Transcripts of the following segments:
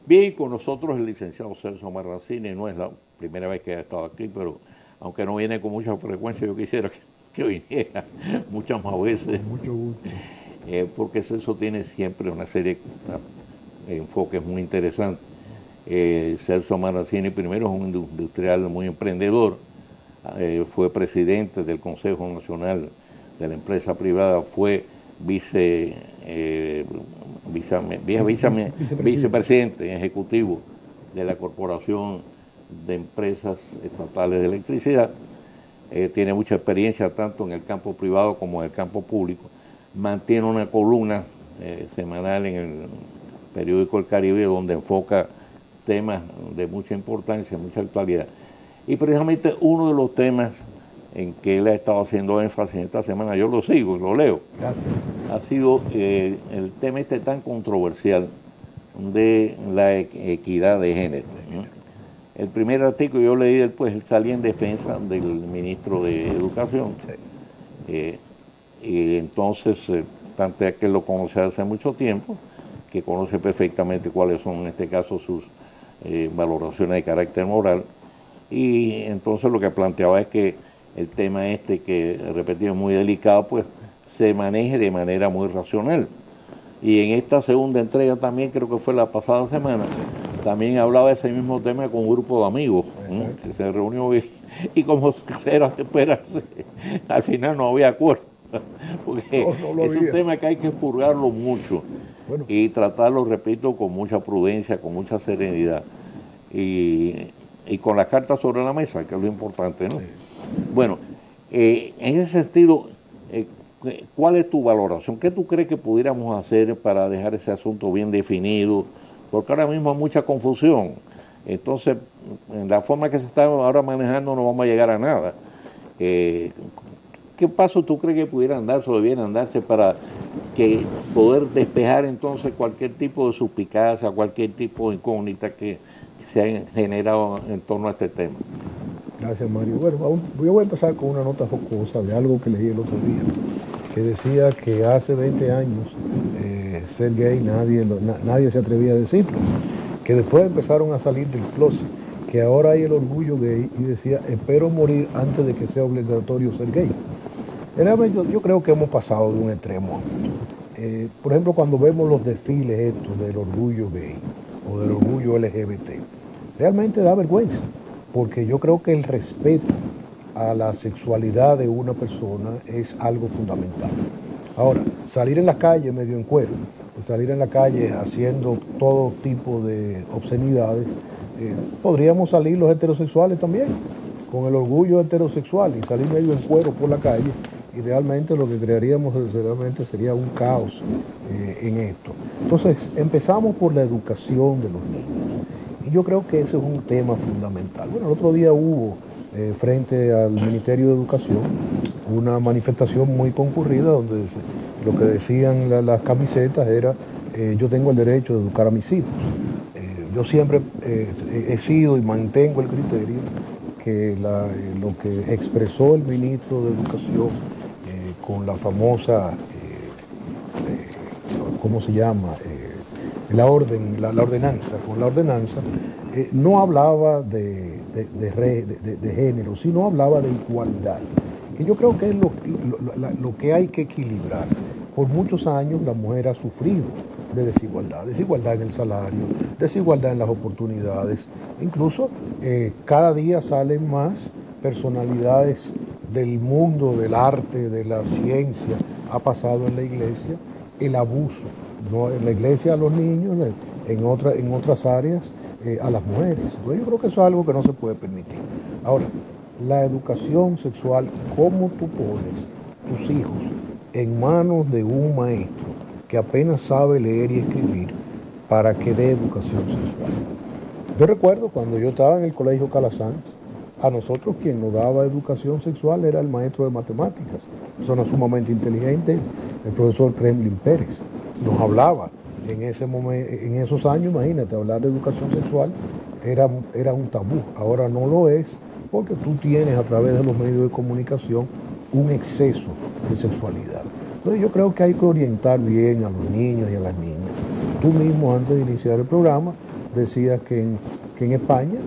Bien, con nosotros el licenciado Celso Marrancini. No es la primera vez que ha estado aquí, pero aunque no viene con mucha frecuencia, yo quisiera que viniera muchas más veces. Con mucho gusto. Porque Celso tiene siempre una serie de enfoques muy interesantes. Celso Marrancini primero es un industrial muy emprendedor, fue presidente del Consejo Nacional de la Empresa Privada, fue vicepresidente ejecutivo de la Corporación de Empresas Estatales de Electricidad. Tiene mucha experiencia tanto en el campo privado como en el campo público. Mantiene una columna semanal en el periódico El Caribe donde enfoca temas de mucha importancia, mucha actualidad. Y precisamente uno de los temas en que él ha estado haciendo énfasis en esta semana, yo lo sigo y lo leo, Gracias. ha sido el tema este tan controversial de la equidad de género, ¿no? El primer artículo yo leí después, él salía en defensa del ministro de Educación. Y entonces plantea que él lo conoce hace mucho tiempo, que conoce perfectamente cuáles son en este caso sus valoraciones de carácter moral, y entonces lo que planteaba es que el tema este, que repetido es muy delicado, pues se maneje de manera muy racional. Y en esta segunda entrega también, creo que fue la pasada semana, también hablaba de ese mismo tema con un grupo de amigos, ¿no? Que se reunió y como era de esperarse, al final no había acuerdo, porque es un tema que hay que expurgarlo mucho y tratarlo, repito, con mucha prudencia, con mucha serenidad y con las cartas sobre la mesa, que es lo importante, ¿no? Sí. Bueno, en ese sentido, ¿cuál es tu valoración? ¿Qué tú crees que pudiéramos hacer para dejar ese asunto bien definido? Porque ahora mismo hay mucha confusión. Entonces, en la forma que se está ahora manejando no vamos a llegar a nada. ¿Qué pasos tú crees que pudieran darse o debieran darse para que poder despejar entonces cualquier tipo de suspicacia, cualquier tipo de incógnita que se han generado en torno a este tema? Gracias, Mario. Bueno, yo voy a empezar con una nota jocosa de algo que leí el otro día, que decía que hace 20 años ser gay nadie se atrevía a decirlo, que después empezaron a salir del closet, que ahora hay el orgullo gay, y decía, espero morir antes de que sea obligatorio ser gay. Realmente yo creo que hemos pasado de un extremo. Por ejemplo, cuando vemos los desfiles estos del orgullo gay o del orgullo LGBT, realmente da vergüenza, porque yo creo que el respeto a la sexualidad de una persona es algo fundamental. Ahora, salir en la calle medio en cuero, salir en la calle haciendo todo tipo de obscenidades, podríamos salir los heterosexuales también, con el orgullo heterosexual, y salir medio en cuero por la calle, y realmente lo que crearíamos realmente sería un caos en esto. Entonces, empezamos por la educación de los niños. Y yo creo que ese es un tema fundamental. Bueno, el otro día hubo frente al Ministerio de Educación una manifestación muy concurrida donde lo que decían las camisetas era yo tengo el derecho de educar a mis hijos. Yo siempre he sido y mantengo el criterio que lo que expresó el ministro de Educación con la famosa, ¿cómo se llama? La ordenanza, con la ordenanza, no hablaba de género, sino hablaba de igualdad, que yo creo que es lo que hay que equilibrar. Por muchos años la mujer ha sufrido de desigualdad en el salario, desigualdad en las oportunidades, incluso cada día salen más personalidades del mundo del arte, de la ciencia. Ha pasado en la iglesia el abuso, no en la iglesia a los niños, en otras áreas a las mujeres. Entonces yo creo que eso es algo que no se puede permitir. Ahora, la educación sexual, ¿cómo tú pones tus hijos en manos de un maestro que apenas sabe leer y escribir para que dé educación sexual? Yo recuerdo cuando yo estaba en el colegio Calasanz, a nosotros quien nos daba educación sexual era el maestro de matemáticas, persona sumamente inteligente, el profesor Kremlin Pérez. Nos hablaba en ese momento, en esos años, imagínate, hablar de educación sexual era un tabú. Ahora no lo es, porque tú tienes a través de los medios de comunicación un exceso de sexualidad. Entonces yo creo que hay que orientar bien a los niños y a las niñas. Tú mismo, antes de iniciar el programa, decía que en España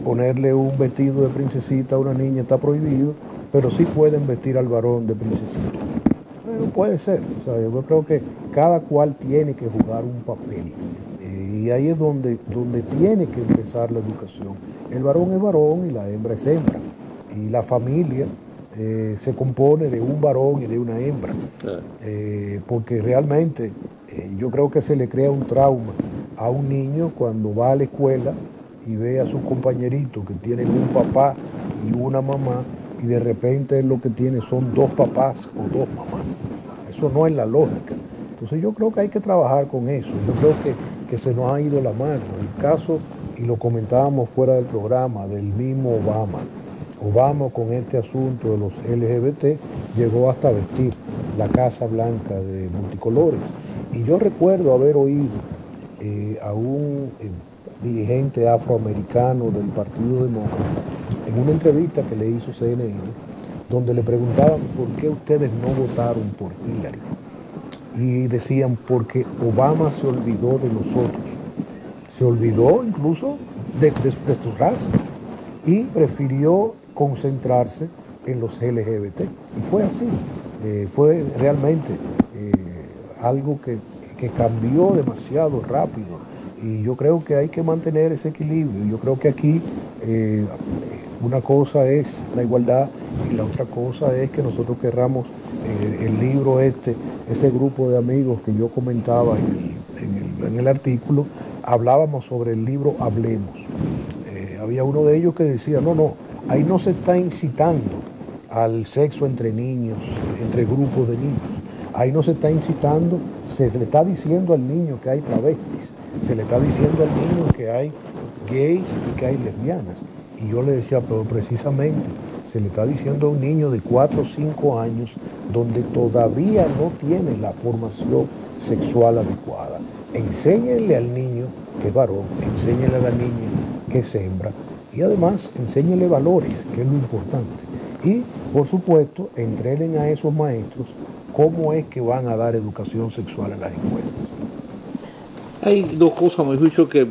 ponerle un vestido de princesita a una niña está prohibido, pero sí pueden vestir al varón de princesita. No puede ser. O sea, yo creo que cada cual tiene que jugar un papel. Y ahí es donde tiene que empezar la educación. El varón es varón y la hembra es hembra. Y la familia se compone de un varón y de una hembra. Porque realmente yo creo que se le crea un trauma a un niño cuando va a la escuela y ve a sus compañeritos que tienen un papá y una mamá, y de repente lo que tiene son dos papás o dos mamás. Eso no es la lógica. Entonces yo creo que hay que trabajar con eso. Yo creo que se nos ha ido la mano. El caso, y lo comentábamos fuera del programa, del mismo Obama. Obama, con este asunto de los LGBT, llegó hasta vestir la Casa Blanca de multicolores. Y yo recuerdo haber oído a un dirigente afroamericano del Partido Demócrata en una entrevista que le hizo CNN, donde le preguntaban por qué ustedes no votaron por Hillary. Y decían, porque Obama se olvidó de nosotros, se olvidó incluso de su raza y prefirió concentrarse en los LGBT. Y fue así, fue realmente algo que cambió demasiado rápido. Y yo creo que hay que mantener ese equilibrio. Yo creo que aquí una cosa es la igualdad y la otra cosa es que nosotros querramos el libro ese grupo de amigos que yo comentaba en el artículo, hablábamos sobre el libro Hablemos. Había uno de ellos que decía, no, ahí no se está incitando al sexo entre niños, entre grupos de niños. Ahí no se está incitando, se le está diciendo al niño que hay travestis, se le está diciendo al niño que hay gays y que hay lesbianas. Y yo le decía, pero precisamente se le está diciendo a un niño de 4 o 5 años donde todavía no tiene la formación sexual adecuada. Enséñenle al niño que es varón, enséñenle a la niña que es hembra y además enséñenle valores, que es lo importante. Y, por supuesto, entrenen a esos maestros cómo es que van a dar educación sexual en las escuelas. Hay dos cosas, a mi juicio, que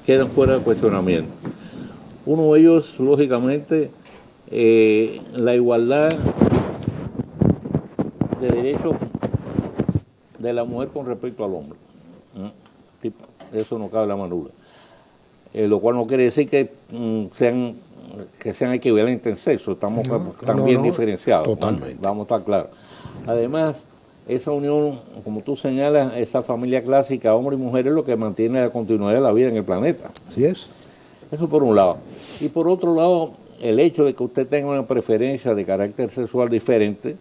quedan fuera de cuestionamiento. Uno de ellos, lógicamente, la igualdad de derechos de la mujer con respecto al hombre. Eso no cabe la manura. Lo cual no quiere decir que sean equivalentes en sexo, están bien diferenciados. Totalmente. Vamos a estar claros. Además, esa unión, como tú señalas, esa familia clásica, hombre y mujer, es lo que mantiene la continuidad de la vida en el planeta. Así es. Eso por un lado. Y por otro lado, el hecho de que usted tenga una preferencia de carácter sexual diferente,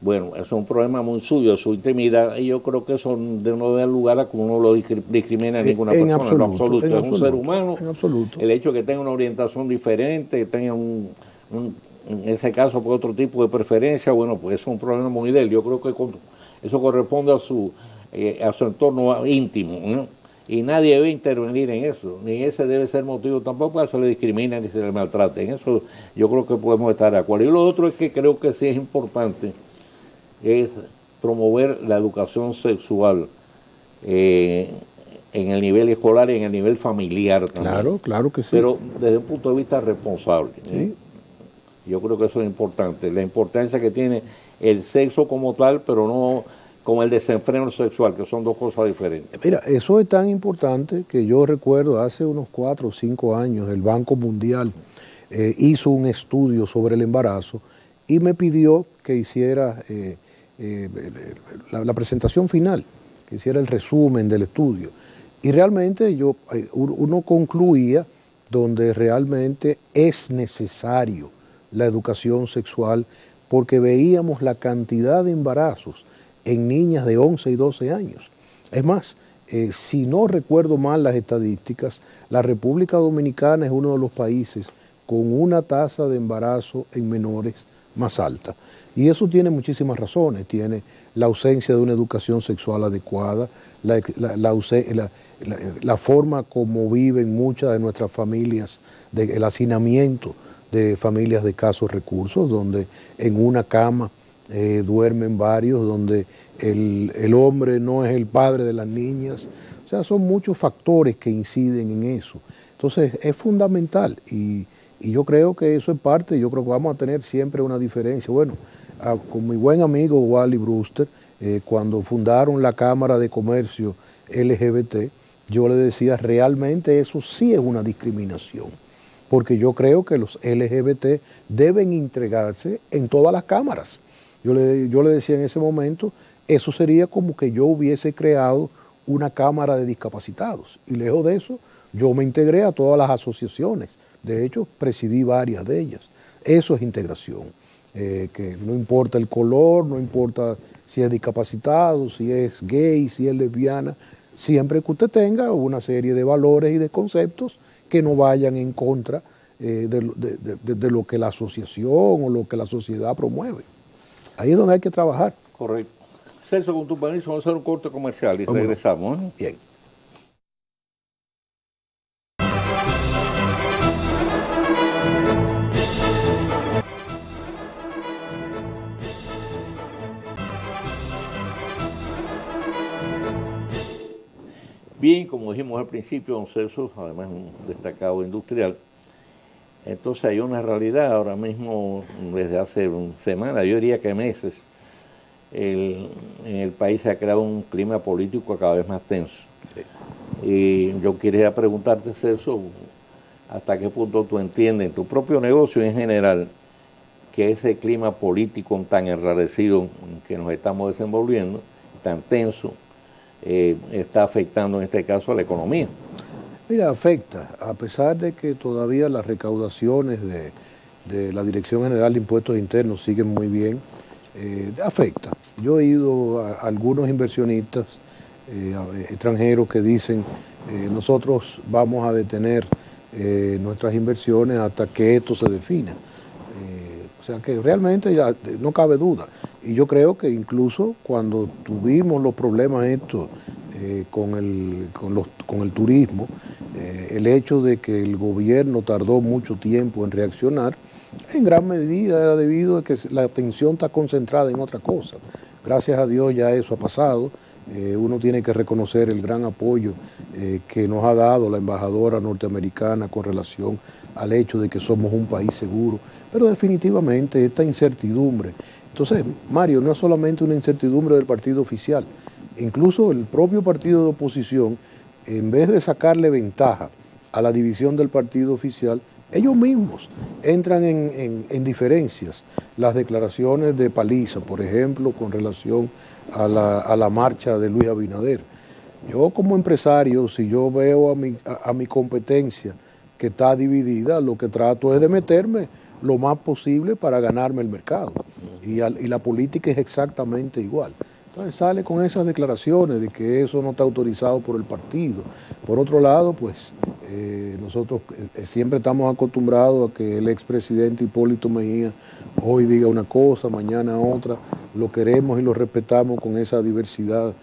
bueno, eso es un problema muy suyo, su intimidad, y yo creo que eso no debe lugar a que uno lo discrimine a ninguna persona, en absoluto. Es un ser humano. En absoluto. El hecho de que tenga una orientación diferente, que tenga en ese caso, por otro tipo de preferencia, bueno, pues eso es un problema muy de él. Yo creo que eso corresponde a su entorno íntimo, ¿no? Y nadie debe intervenir en eso, ni ese debe ser motivo tampoco para que se le discrimine ni se le maltrate. En eso yo creo que podemos estar de acuerdo. Y lo otro es que creo que sí es importante, es promover la educación sexual en el nivel escolar y en el nivel familiar también. Claro que sí. Pero desde un punto de vista responsable. Sí. Yo creo que eso es importante, la importancia que tiene el sexo como tal, pero no como el desenfreno sexual, que son dos cosas diferentes. Mira, eso es tan importante que yo recuerdo hace unos 4 o 5 años el Banco Mundial hizo un estudio sobre el embarazo y me pidió que hiciera la presentación final, que hiciera el resumen del estudio. Y realmente uno concluía donde realmente es necesario la educación sexual porque veíamos la cantidad de embarazos en niñas de 11 y 12 años. Es más, si no recuerdo mal las estadísticas, la República Dominicana es uno de los países con una tasa de embarazo en menores más alta. Y eso tiene muchísimas razones. Tiene la ausencia de una educación sexual adecuada, la forma como viven muchas de nuestras familias, el hacinamiento de familias de escasos recursos, donde en una cama duermen varios, donde el hombre no es el padre de las niñas, O sea, son muchos factores que inciden en eso. Entonces, es fundamental y yo creo que eso es parte, yo creo que vamos a tener siempre una diferencia. Bueno, con mi buen amigo Wally Brewster, cuando fundaron la Cámara de Comercio LGBT, yo le decía, realmente eso sí es una discriminación, porque yo creo que los LGBT deben integrarse en todas las cámaras. Yo le decía en ese momento, eso sería como que yo hubiese creado una cámara de discapacitados, y lejos de eso, yo me integré a todas las asociaciones. De hecho, presidí varias de ellas. Eso es integración, que no importa el color, no importa si es discapacitado, si es gay, si es lesbiana, siempre que usted tenga una serie de valores y de conceptos que no vayan en contra de lo que la asociación o lo que la sociedad promueve. Ahí es donde hay que trabajar. Correcto. Celso, con tu permiso, vamos a hacer un corte comercial y regresamos. Bien. Bien, como dijimos al principio, don Celso, además un destacado industrial, entonces hay una realidad ahora mismo, desde hace semanas, yo diría que meses, en el país se ha creado un clima político cada vez más tenso. Sí. Y yo quería preguntarte, Celso, hasta qué punto tú entiendes en tu propio negocio en general que ese clima político tan enrarecido en que nos estamos desenvolviendo, tan tenso, está afectando en este caso a la economía. Mira, afecta, a pesar de que todavía las recaudaciones de la Dirección General de Impuestos Internos siguen muy bien, afecta. Yo he ido a algunos inversionistas extranjeros que dicen nosotros vamos a detener nuestras inversiones hasta que esto se defina. O sea que realmente ya no cabe duda. Y yo creo que incluso cuando tuvimos los problemas estos con el turismo, el hecho de que el gobierno tardó mucho tiempo en reaccionar, en gran medida era debido a que la atención está concentrada en otra cosa. Gracias a Dios ya eso ha pasado. Uno tiene que reconocer el gran apoyo que nos ha dado la embajadora norteamericana con relación al hecho de que somos un país seguro, pero definitivamente esta incertidumbre. Entonces, Mario, no es solamente una incertidumbre del partido oficial, incluso el propio partido de oposición, en vez de sacarle ventaja a la división del partido oficial, ellos mismos entran en diferencias. Las declaraciones de Paliza, por ejemplo, con relación a la marcha de Luis Abinader. Yo como empresario, si yo veo a mi competencia que está dividida, lo que trato es de meterme lo más posible para ganarme el mercado. Y la política es exactamente igual. Entonces sale con esas declaraciones de que eso no está autorizado por el partido. Por otro lado, pues nosotros siempre estamos acostumbrados a que el expresidente Hipólito Mejía hoy diga una cosa, mañana otra. Lo queremos y lo respetamos con esa diversidad.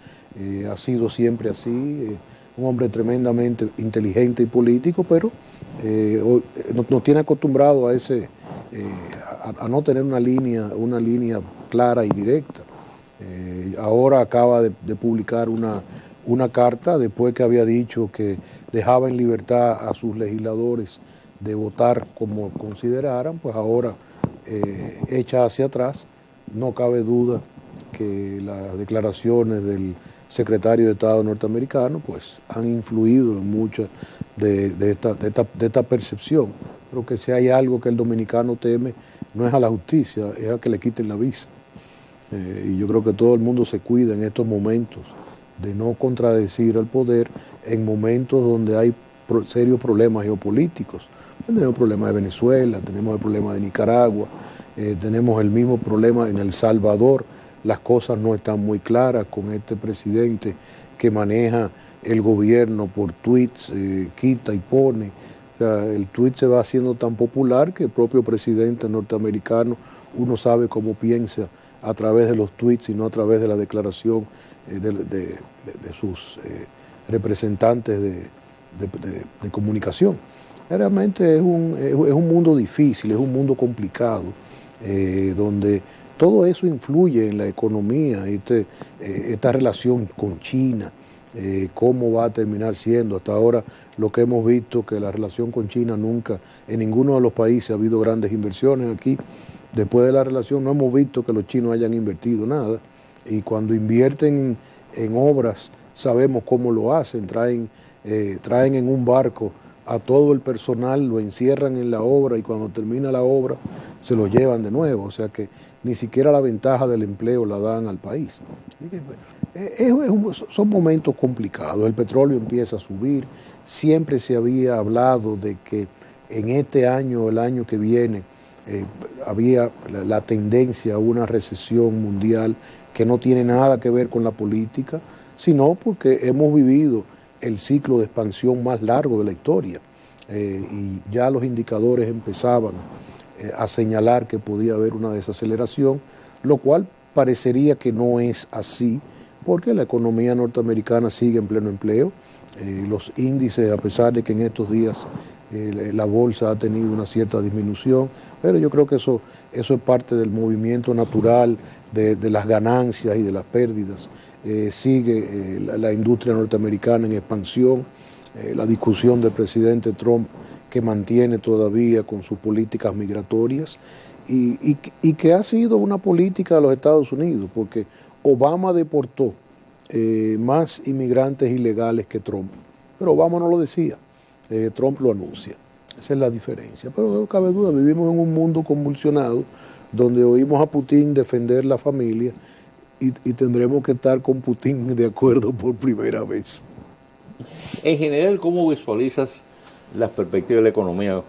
Ha sido siempre así. Un hombre tremendamente inteligente y político, pero nos tiene acostumbrados a no tener una línea clara y directa. Ahora acaba de publicar una carta después que había dicho que dejaba en libertad a sus legisladores de votar como consideraran, pues ahora echa hacia atrás. No cabe duda que las declaraciones del secretario de Estado norteamericano pues han influido en mucha de esta percepción, pero que si hay algo que el dominicano teme no es a la justicia, es a que le quiten la visa. Y yo creo que todo el mundo se cuida en estos momentos de no contradecir al poder en momentos donde hay serios problemas geopolíticos. Tenemos el problema de Venezuela, tenemos el problema de Nicaragua, tenemos el mismo problema en El Salvador. Las cosas no están muy claras con este presidente que maneja el gobierno por tweets, quita y pone. O sea, el tweet se va haciendo tan popular que el propio presidente norteamericano, uno sabe cómo piensa a través de los tweets y no a través de la declaración de sus representantes de comunicación. Realmente es un mundo difícil, es un mundo complicado, donde todo eso influye en la economía, esta relación con China, cómo va a terminar siendo. Hasta ahora lo que hemos visto, que la relación con China nunca, en ninguno de los países ha habido grandes inversiones aquí. Después de la relación no hemos visto que los chinos hayan invertido nada, y cuando invierten en obras sabemos cómo lo hacen, traen en un barco a todo el personal, lo encierran en la obra y cuando termina la obra se lo llevan de nuevo, o sea que ni siquiera la ventaja del empleo la dan al país. Son momentos complicados, el petróleo empieza a subir, siempre se había hablado de que en este año, el año que viene, había la tendencia a una recesión mundial que no tiene nada que ver con la política, sino porque hemos vivido el ciclo de expansión más largo de la historia, y ya los indicadores empezaban a señalar que podía haber una desaceleración, lo cual parecería que no es así, porque la economía norteamericana sigue en pleno empleo. Los índices, a pesar de que en estos días la bolsa ha tenido una cierta disminución, pero yo creo que eso es parte del movimiento natural de las ganancias y de las pérdidas. Sigue la industria norteamericana en expansión, la discusión del presidente Trump que mantiene todavía con sus políticas migratorias y que ha sido una política de los Estados Unidos, porque Obama deportó más inmigrantes ilegales que Trump, pero Obama no lo decía, Trump lo anuncia. Esa es la diferencia, pero no cabe duda, vivimos en un mundo convulsionado donde oímos a Putin defender la familia y tendremos que estar con Putin de acuerdo por primera vez. En general, ¿cómo visualizas las perspectivas de la economía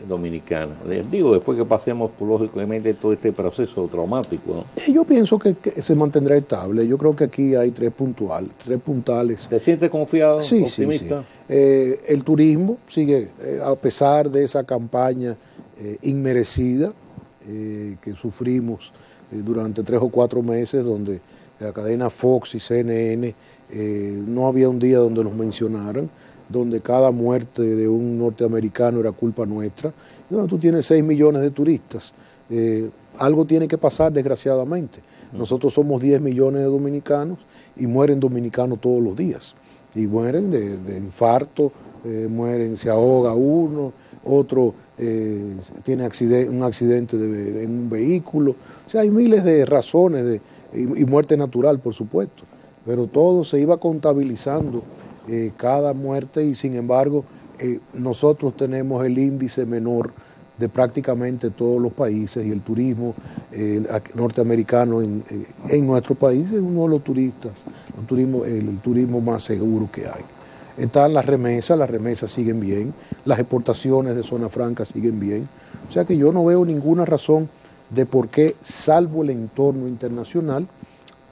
dominicana? Digo, después que pasemos, lógicamente, todo este proceso traumático, ¿no? Yo pienso que se mantendrá estable. Yo creo que aquí hay tres puntales. ¿Te sientes confiado, sí, optimista? Sí. El turismo sigue, a pesar de esa campaña inmerecida que sufrimos durante 3 o 4 meses, donde la cadena Fox y CNN no había un día donde nos mencionaran, donde cada muerte de un norteamericano era culpa nuestra. Bueno, tú tienes 6 millones de turistas, algo tiene que pasar desgraciadamente. Nosotros somos 10 millones de dominicanos y mueren dominicanos todos los días, y mueren de infarto, se ahoga uno, otro tiene un accidente en un vehículo. O sea, hay miles de razones, y muerte natural, por supuesto, pero todo se iba contabilizando cada muerte, y sin embargo nosotros tenemos el índice menor de prácticamente todos los países, y el turismo norteamericano en nuestro país es uno de los el turismo más seguro que hay. Están las remesas siguen bien, las exportaciones de zona franca siguen bien, o sea que yo no veo ninguna razón de por qué, salvo el entorno internacional,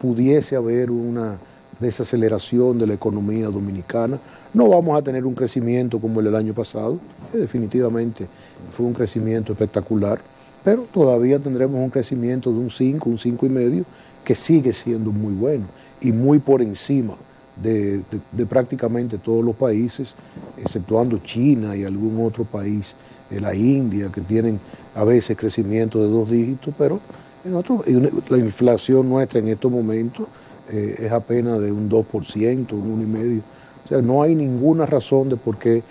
pudiese haber una desaceleración de la economía dominicana. No vamos a tener un crecimiento como el del año pasado, que definitivamente fue un crecimiento espectacular, pero todavía tendremos un crecimiento de un 5,5, que sigue siendo muy bueno y muy por encima de prácticamente todos los países, exceptuando China y algún otro país, la India, que tienen a veces crecimiento de 2 dígitos, pero la inflación nuestra en estos momentos es apenas de un 2%, un 1,5%. O sea, no hay ninguna razón de por qué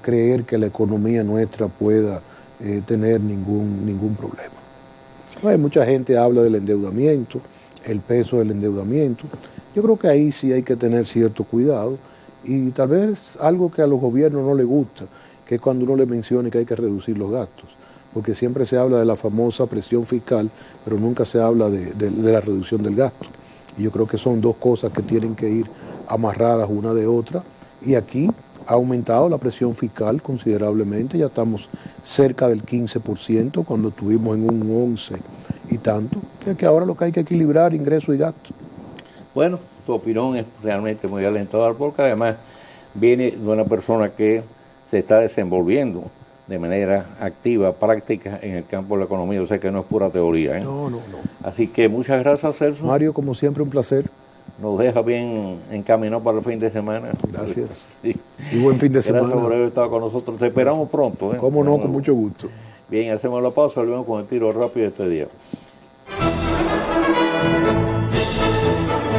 creer que la economía nuestra pueda tener ningún problema. Hay mucha gente habla del endeudamiento, el peso del endeudamiento. Yo creo que ahí sí hay que tener cierto cuidado, y tal vez algo que a los gobiernos no les gusta, que es cuando uno le mencione que hay que reducir los gastos, porque siempre se habla de la famosa presión fiscal, pero nunca se habla de la reducción del gasto. Y yo creo que son dos cosas que tienen que ir amarradas una de otra, y aquí ha aumentado la presión fiscal considerablemente, ya estamos cerca del 15%, cuando estuvimos en un 11% y tanto, que ahora lo que hay que equilibrar ingresos y gastos. Bueno, tu opinión es realmente muy alentadora, porque además viene de una persona que se está desenvolviendo de manera activa, práctica en el campo de la economía, o sea que no es pura teoría, ¿eh? No. Así que muchas gracias, Celso. Mario, como siempre, un placer. Nos deja bien encaminado para el fin de semana. Gracias. Sí. Y buen fin de semana. Gracias por haber estado con nosotros. Te esperamos pronto, ¿eh? Cómo no, con mucho gusto. Bien, hacemos la pausa, volvemos con el tiro rápido de este día.